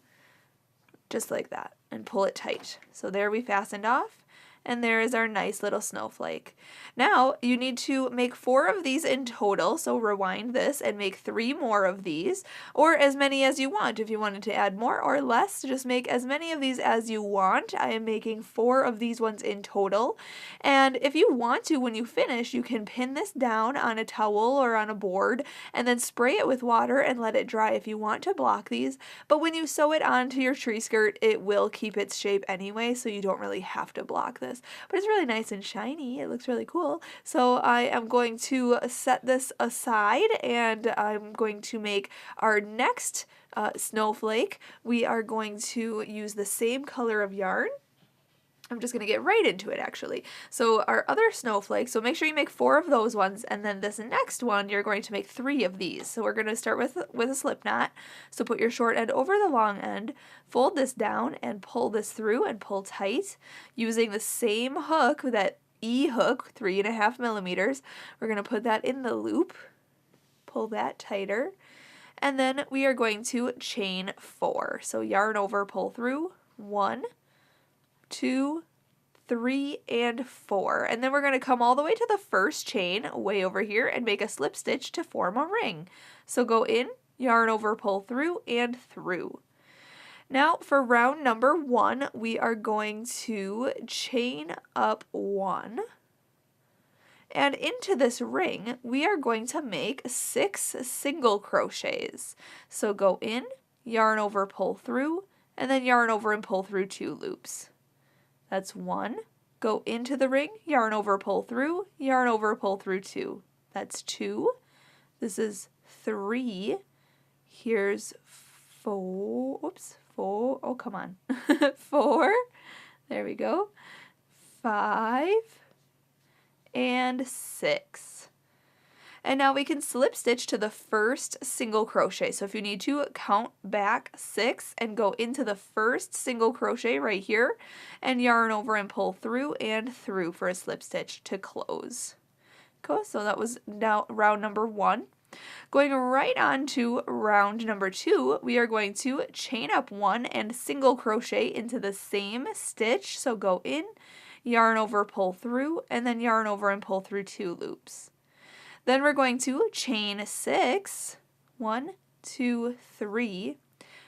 just like that, and pull it tight. So there we fastened off, and there is our nice little snowflake. Now you need to make 4 of these in total, so rewind this and make 3 more of these, or as many as you want. If you wanted to add more or less, just make as many of these as you want. I am making 4 of these ones in total, and if you want to, when you finish, you can pin this down on a towel or on a board and then spray it with water and let it dry if you want to block these, but when you sew it onto your tree skirt, it will keep its shape anyway, so you don't really have to block this. But it's really nice and shiny. It looks really cool. So I am going to set this aside, and I'm going to make our next snowflake. We are going to use the same color of yarn. I'm just going to get right into it, actually. So our other snowflake, so make sure you make 4 of those ones, and then this next one, you're going to make 3 of these. So we're going to start with a slip knot. So put your short end over the long end, fold this down, and pull this through and pull tight. Using the same hook, that E hook, 3.5 millimeters, we're going to put that in the loop, pull that tighter, and then we are going to chain 4. So yarn over, pull through, 1, 2, 3, and 4, and then we're going to come all the way to the first chain way over here and make a slip stitch to form a ring. So go in, yarn over, pull through, and through. Now for round number 1, we are going to chain up 1, and into this ring we are going to make 6 single crochets. So go in, yarn over, pull through, and then yarn over and pull through 2 loops. That's 1. Go into the ring, yarn over, pull through, yarn over, pull through 2. That's 2. This is 3. Here's 4. Oops, 4. Oh, come on. 4. There we go. 5 and 6. And now we can slip stitch to the first single crochet. So if you need to, count back 6 and go into the first single crochet right here and yarn over and pull through and through for a slip stitch to close. Cool, so that was now round number 1. Going right on to round number 2, we are going to chain up 1 and single crochet into the same stitch. So go in, yarn over, pull through, and then yarn over and pull through 2 loops. Then we're going to chain 6, 1, 2, 3,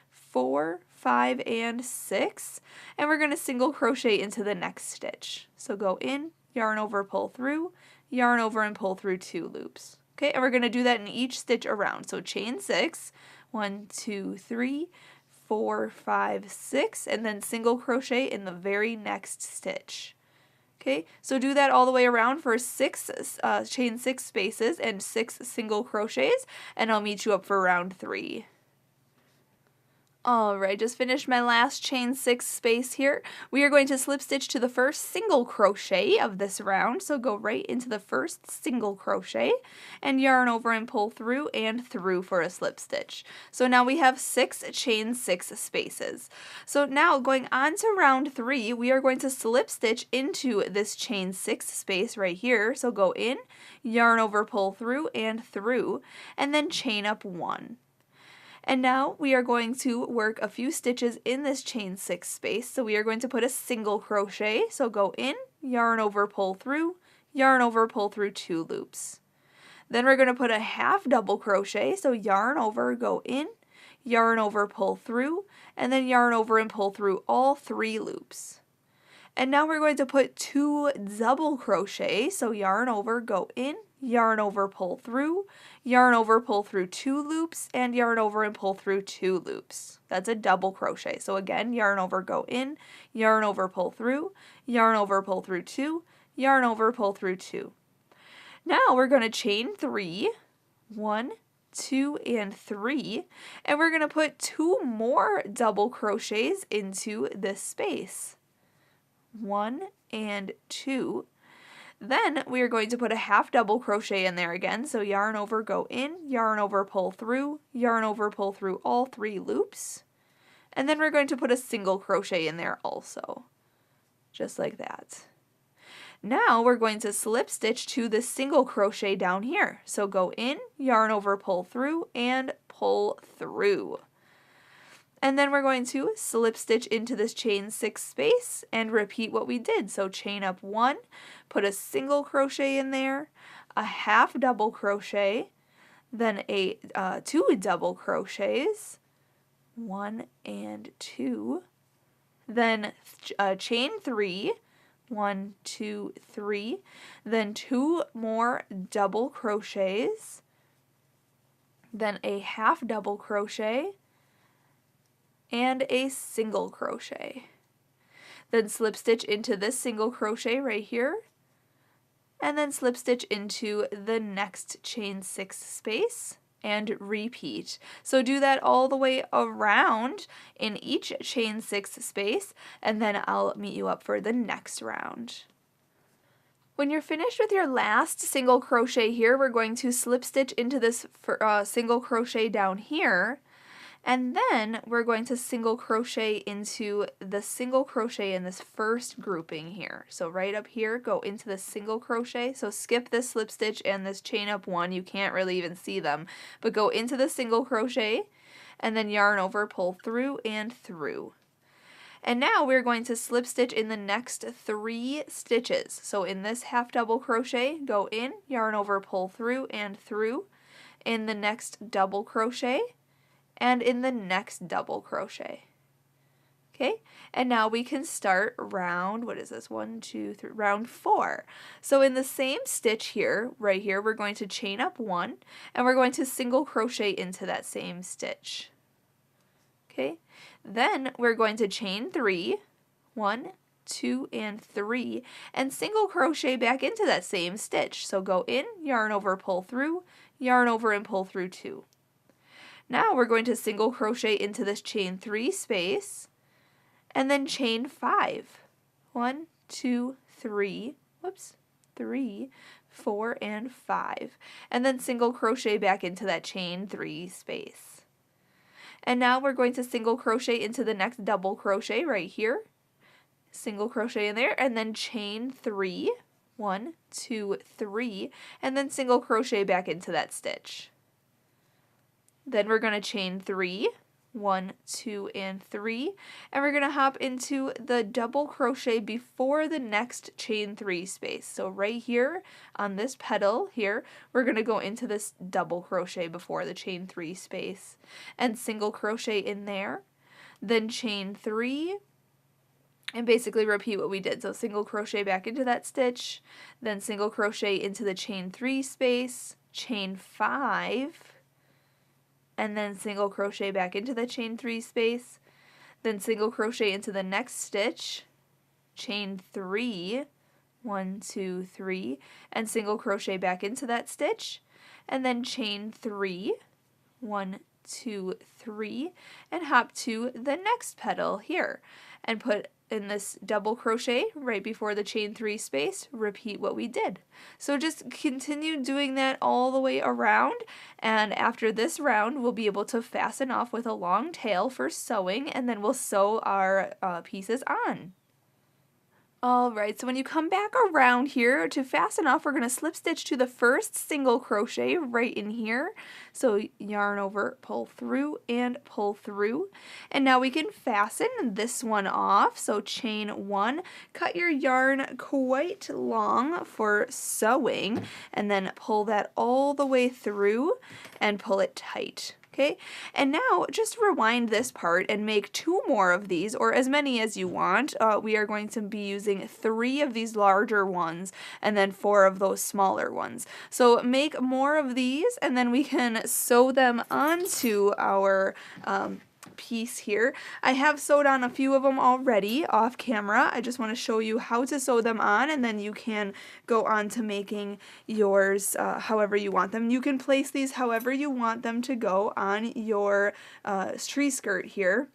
4, 5, and 6, and we're going to single crochet into the next stitch. So go in, yarn over, pull through, yarn over, and pull through 2 loops. Okay, and we're going to do that in each stitch around. So chain 6, 1, 2, 3, 4, 5, 6, and then single crochet in the very next stitch. Okay, so do that all the way around for 6 chain 6 spaces and 6 single crochets, and I'll meet you up for round 3. Alright, just finished my last chain 6 space here. We are going to slip stitch to the first single crochet of this round, so go right into the first single crochet and yarn over and pull through and through for a slip stitch. So now we have 6 chain 6 spaces. So now going on to round 3, we are going to slip stitch into this chain 6 space right here. So go in, yarn over, pull through, and then chain up 1. And now we are going to work a few stitches in this chain 6 space. So we are going to put a single crochet. So go in, yarn over, pull through 2 loops. Then we're going to put a half double crochet. So yarn over, go in, yarn over, pull through, and then yarn over and pull through all 3 loops. And now we're going to put 2 double crochet. So yarn over, go in, yarn over, pull through 2 loops, and yarn over and pull through 2 loops. That's a double crochet. So again, yarn over, go in, yarn over, pull through 2, yarn over, pull through 2. Now we're going to chain 3, 1, 2, and 3, and we're going to put 2 more double crochets into this space. 1 and 2. Then we are going to put a half double crochet in there again. So yarn over, go in, yarn over, pull through all 3 loops. And then we're going to put a single crochet in there also, just like that. Now we're going to slip stitch to the single crochet down here. So go in, yarn over, pull through, and pull through. And then we're going to slip stitch into this chain 6 space and repeat what we did. So chain up 1, put a single crochet in there, a half double crochet, then 2 double crochets, 1 and 2, then chain 3, 1, 2, 3, then 2 more double crochets, then a half double crochet, and a single crochet. Then slip stitch into this single crochet right here, and then slip stitch into the next chain 6 space and repeat. So do that all the way around in each chain 6 space, and then I'll meet you up for the next round. When you're finished with your last single crochet here, we're going to slip stitch into this single crochet down here. And then we're going to single crochet into the single crochet in this first grouping here. So right up here, go into the single crochet. So skip this slip stitch and this chain up 1. You can't really even see them. But go into the single crochet and then yarn over, pull through and through. And now we're going to slip stitch in the next 3 stitches. So in this half double crochet, go in, yarn over, pull through and through. In the next double crochet, and in the next double crochet. Okay, and now we can start round, what is this, 1, 2, 3, round 4. So in the same stitch here, right here, we're going to chain up 1, and we're going to single crochet into that same stitch. Okay, then we're going to chain 3, 1, 2, and 3, and single crochet back into that same stitch. So go in, yarn over, pull through, yarn over, and pull through 2. Now we're going to single crochet into this chain 3 space, and then chain 5. 1, 2, 3, whoops, 3, 4, and 5. And then single crochet back into that chain 3 space. And now we're going to single crochet into the next double crochet right here. Single crochet in there, and then chain 3. 1, 2, 3, and then single crochet back into that stitch. Then we're going to chain 3, 1, 2, and 3, and we're going to hop into the double crochet before the next chain 3 space. So right here on this petal here, we're going to go into this double crochet before the chain 3 space and single crochet in there, then chain 3, and basically repeat what we did. So single crochet back into that stitch, then single crochet into the chain 3 space, chain 5, and then single crochet back into the chain 3 space, then single crochet into the next stitch, chain 3, 1, 2, 3, and single crochet back into that stitch, and then chain 3, 1, 2, 3, and hop to the next petal here, and put in this double crochet right before the chain 3 space, repeat what we did. So just continue doing that all the way around, and after this round we'll be able to fasten off with a long tail for sewing, and then we'll sew our pieces on. Alright, so when you come back around here to fasten off, we're going to slip stitch to the first single crochet right in here. So yarn over, pull through, and pull through. And now we can fasten this one off. So chain 1, cut your yarn quite long for sewing, and then pull that all the way through and pull it tight. Okay, and now just rewind this part and make 2 more of these, or as many as you want. We are going to be using 3 of these larger ones and then 4 of those smaller ones. So make more of these, and then we can sew them onto our piece here. I have sewed on a few of them already off camera. I just want to show you how to sew them on, and then you can go on to making yours however you want them. You can place these however you want them to go on your tree skirt here.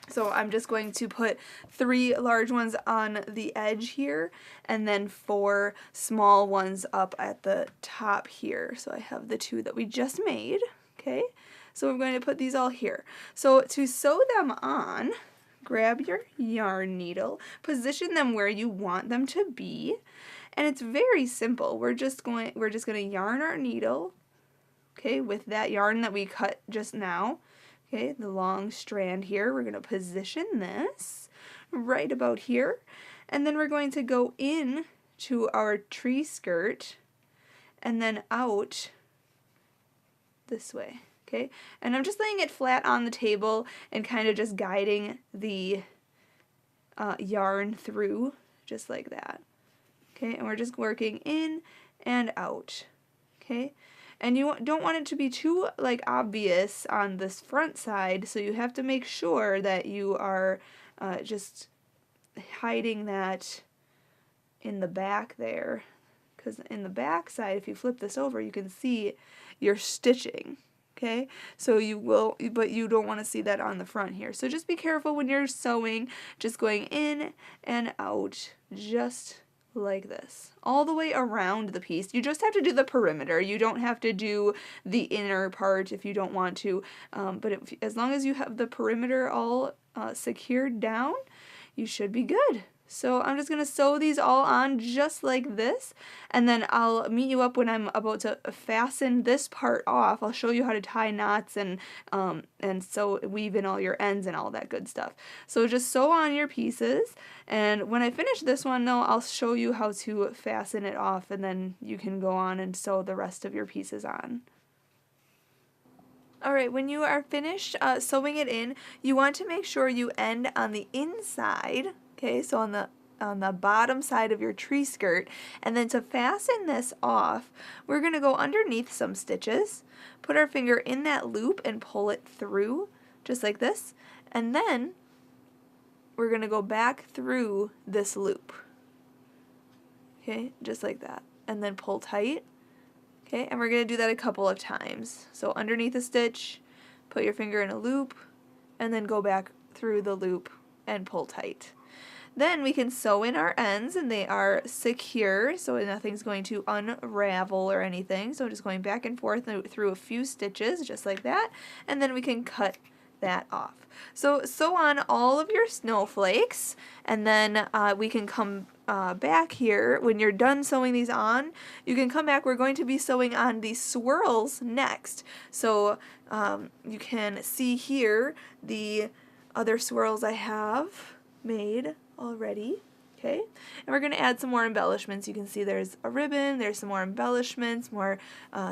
So I'm just going to put 3 large ones on the edge here, and then 4 small ones up at the top here. So I have the 2 that we just made. Okay. So we're going to put these all here. So to sew them on, grab your yarn needle, position them where you want them to be, and it's very simple. We're just going to yarn our needle, okay, with that yarn that we cut just now. Okay, the long strand here. We're going to position this right about here, and then we're going to go in to our tree skirt and then out this way. Okay, and I'm just laying it flat on the table and kind of just guiding the yarn through just like that. Okay, and we're just working in and out. Okay, and you don't want it to be too like obvious on this front side, so you have to make sure that you are just hiding that in the back there, because in the back side, if you flip this over, you can see your stitching. Okay, so you will, but you don't want to see that on the front here. So just be careful when you're sewing, just going in and out, just like this, all the way around the piece. You just have to do the perimeter. You don't have to do the inner part if you don't want to, but as long as you have the perimeter all secured down, you should be good. So I'm just going to sew these all on just like this, and then I'll meet you up when I'm about to fasten this part off. I'll show you how to tie knots and sew, weave in all your ends and all that good stuff. So just sew on your pieces, and when I finish this one though, I'll show you how to fasten it off, and then you can go on and sew the rest of your pieces on. Alright, when you are finished sewing it in, you want to make sure you end on the inside. Okay, so on the bottom side of your tree skirt, and then to fasten this off, we're going to go underneath some stitches, put our finger in that loop and pull it through, just like this, and then we're going to go back through this loop. Okay, just like that, and then pull tight. Okay, and we're going to do that a couple of times. So underneath a stitch, put your finger in a loop, and then go back through the loop and pull tight. Then we can sew in our ends, and they are secure, so nothing's going to unravel or anything. So just going back and forth through a few stitches, just like that, and then we can cut that off. So sew on all of your snowflakes, and then we can come back here. When you're done sewing these on, you can come back. We're going to be sewing on the swirls next. So you can see here the other swirls I have made already. Okay, and we're going to add some more embellishments. You can see there's a ribbon, there's some more embellishments, more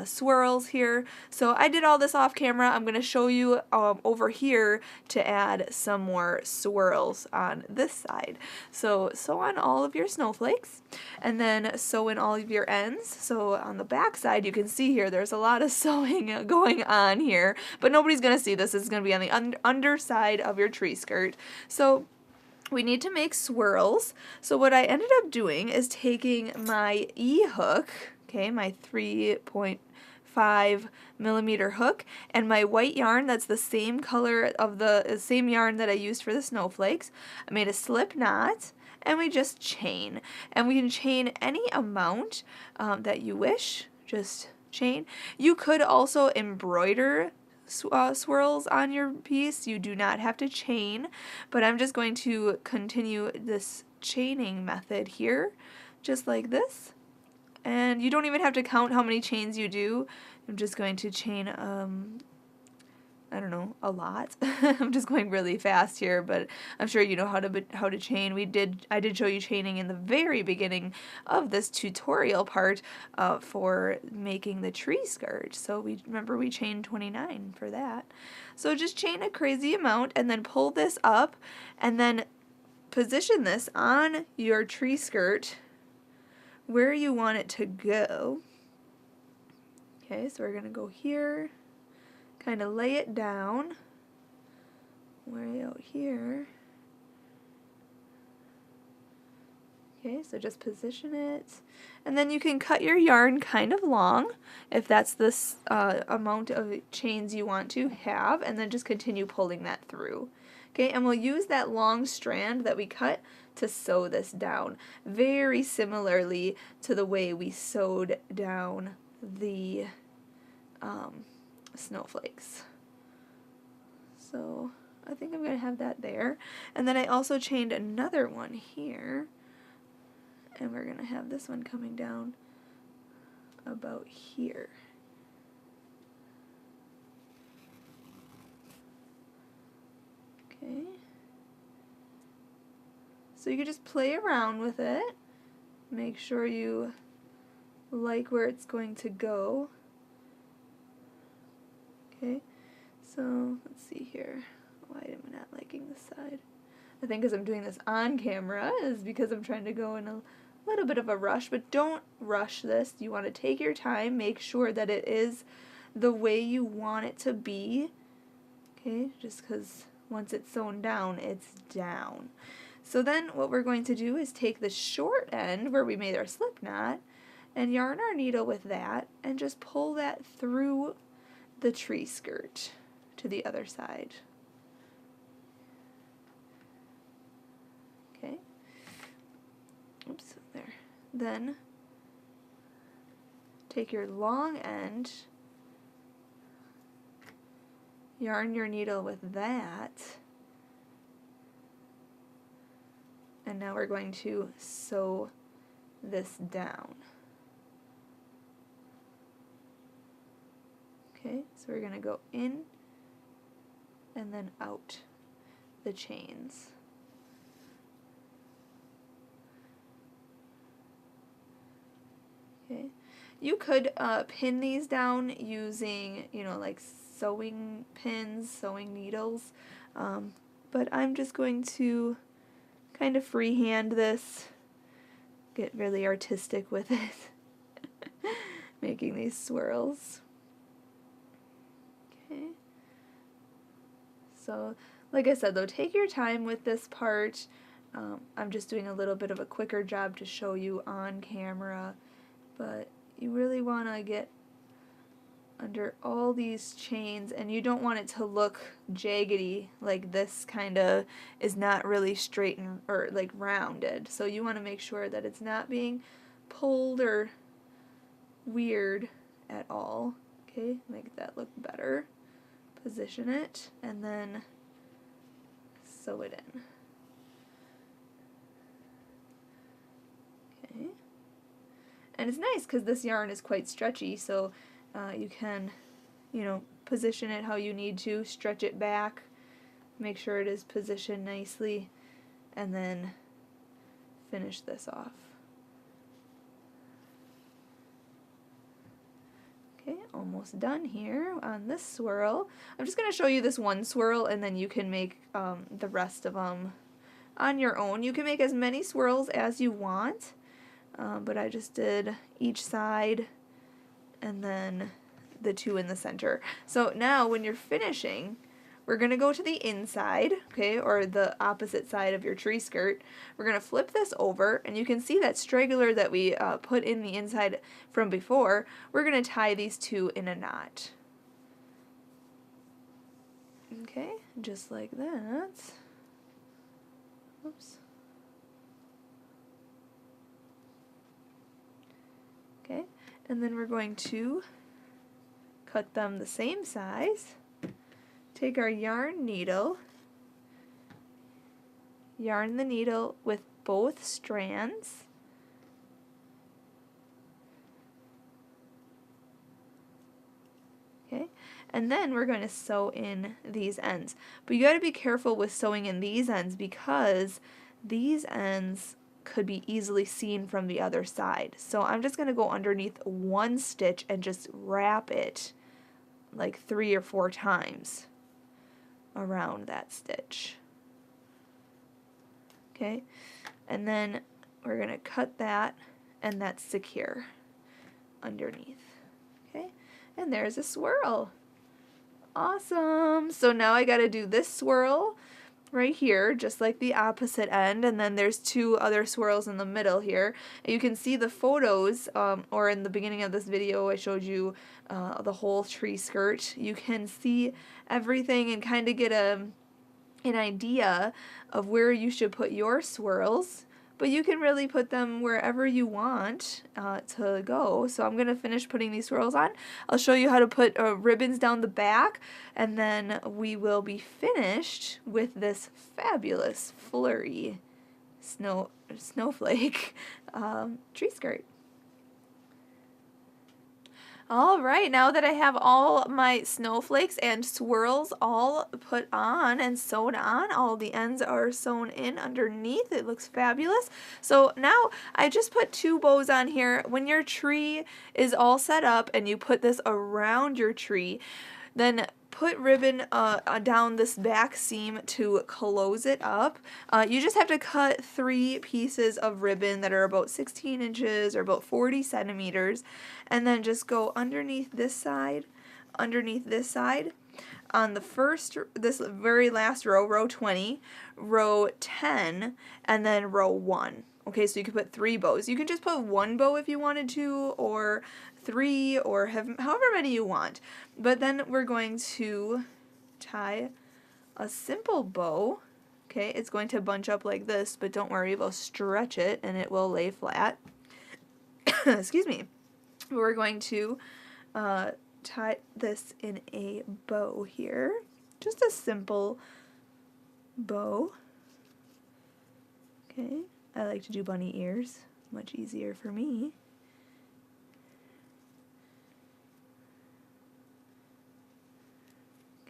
swirls here. So I did all this off camera. I'm going to show you over here to add some more swirls on this side. So sew on all of your snowflakes, and then sew in all of your ends. So on the back side, you can see here there's a lot of sewing going on here, but nobody's going to see this. This is going to be on the underside of your tree skirt. So we need to make swirls. So what I ended up doing is taking my E-hook, okay, my 3.5 0.5mm hook, and my white yarn that's the same color of the same yarn that I used for the snowflakes. I made a slip knot, and we just chain, and we can chain any amount that you wish. Just chain. You could also embroider swirls on your piece. You do not have to chain, but I'm just going to continue this chaining method here, just like this. And you don't even have to count how many chains you do. I'm just going to chain, I don't know, a lot. I'm just going really fast here, but I'm sure you know how to chain. I did show you chaining in the very beginning of this tutorial part for making the tree skirt. So remember we chained 29 for that. So just chain a crazy amount and then pull this up and then position this on your tree skirt where you want it to go. Okay, so we're going to go here, kind of lay it down, way out here. Okay, so just position it, and then you can cut your yarn kind of long if that's the amount of chains you want to have, and then just continue pulling that through. Okay, and we'll use that long strand that we cut to sew this down, very similarly to the way we sewed down the snowflakes. So I think I'm going to have that there. And then I also chained another one here, and we're going to have this one coming down about here. Okay. So you can just play around with it. Make sure you like where it's going to go. Okay, so let's see here. Why am I not liking this side? I think because I'm doing this on camera is because I'm trying to go in a little bit of a rush, but don't rush this. You want to take your time, make sure that it is the way you want it to be. Okay, just because once it's sewn down, it's down. So then what we're going to do is take the short end where we made our slip knot and yarn our needle with that and just pull that through the tree skirt to the other side. Okay. Oops, there. Then take your long end, yarn your needle with that, and now we're going to sew this down. Okay, so we're going to go in and then out the chains. Okay, you could pin these down using, like sewing pins, sewing needles, but I'm just going to kind of freehand this, get really artistic with it, making these swirls. Okay, so like I said though, take your time with this part. I'm just doing a little bit of a quicker job to show you on camera, but you really want to get under all these chains, and you don't want it to look jaggedy, like this kind of is not really straight or like rounded. So you want to make sure that it's not being pulled or weird at all. Okay, make that look better. Position it and then sew it in. Okay, and it's nice because this yarn is quite stretchy, so you can, position it how you need to, stretch it back, make sure it is positioned nicely, and then finish this off. Okay, almost done here on this swirl. I'm just going to show you this one swirl, and then you can make the rest of them on your own. You can make as many swirls as you want, but I just did each side and then the two in the center. So now when you're finishing, we're going to go to the inside, okay, or the opposite side of your tree skirt. We're going to flip this over, and you can see that straggler that we put in the inside from before. We're going to tie these two in a knot. Okay, just like that. Oops. Okay, and then we're going to cut them the same size. Take our yarn needle, yarn the needle with both strands. Okay, and then we're going to sew in these ends. But you got to be careful with sewing in these ends because these ends could be easily seen from the other side. So I'm just going to go underneath one stitch and just wrap it like 3 or 4 times around that stitch. Okay, and then we're going to cut that, and that's secure underneath. Okay, and there's a swirl. Awesome! So now I got to do this swirl right here, just like the opposite end, and then there's 2 other swirls in the middle here. And you can see the photos, or in the beginning of this video I showed you the whole tree skirt. You can see everything and kind of get an idea of where you should put your swirls, but you can really put them wherever you want to go. So I'm going to finish putting these swirls on. I'll show you how to put ribbons down the back, and then we will be finished with this fabulous flurry snowflake tree skirt. Alright, now that I have all my snowflakes and swirls all put on and sewn on, all the ends are sewn in underneath. It looks fabulous. So now I just put 2 bows on here. When your tree is all set up and you put this around your tree, then put ribbon down this back seam to close it up. You just have to cut 3 pieces of ribbon that are about 16 inches or about 40 centimeters, and then just go underneath this side, on the first, this very last row, row 20, row 10, and then row 1. Okay, so you could put 3 bows. You can just put 1 bow if you wanted to, or 3, or however many you want. But then we're going to tie a simple bow. Okay, it's going to bunch up like this, but don't worry, we'll stretch it and it will lay flat. Excuse me. We're going to tie this in a bow here. Just a simple bow. Okay, I like to do bunny ears. Much easier for me.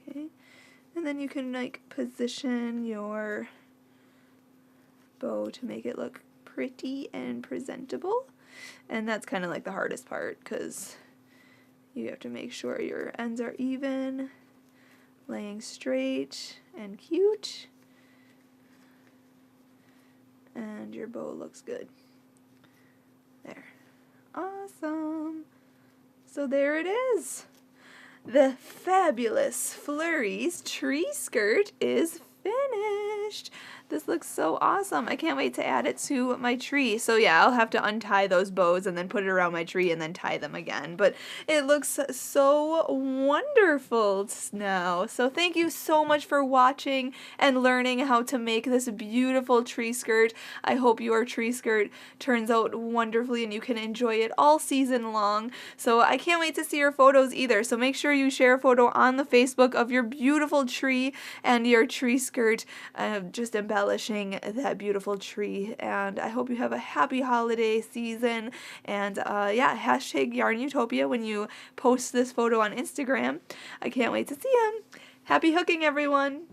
Okay, and then you can like position your bow to make it look pretty and presentable. And that's kind of like the hardest part, because you have to make sure your ends are even, laying straight and cute, and your bow looks good. There. Awesome. So there it is. The fabulous Flurries tree skirt is finished. This looks so awesome. I can't wait to add it to my tree. So yeah, I'll have to untie those bows and then put it around my tree and then tie them again. But it looks so wonderful now. So thank you so much for watching and learning how to make this beautiful tree skirt. I hope your tree skirt turns out wonderfully and you can enjoy it all season long. So I can't wait to see your photos either. So make sure you share a photo on the Facebook of your beautiful tree and your tree skirt, just embellishing that beautiful tree. And I hope you have a happy holiday season. And yeah, hashtag YARNutopia when you post this photo on Instagram. I can't wait to see them. Happy hooking, everyone!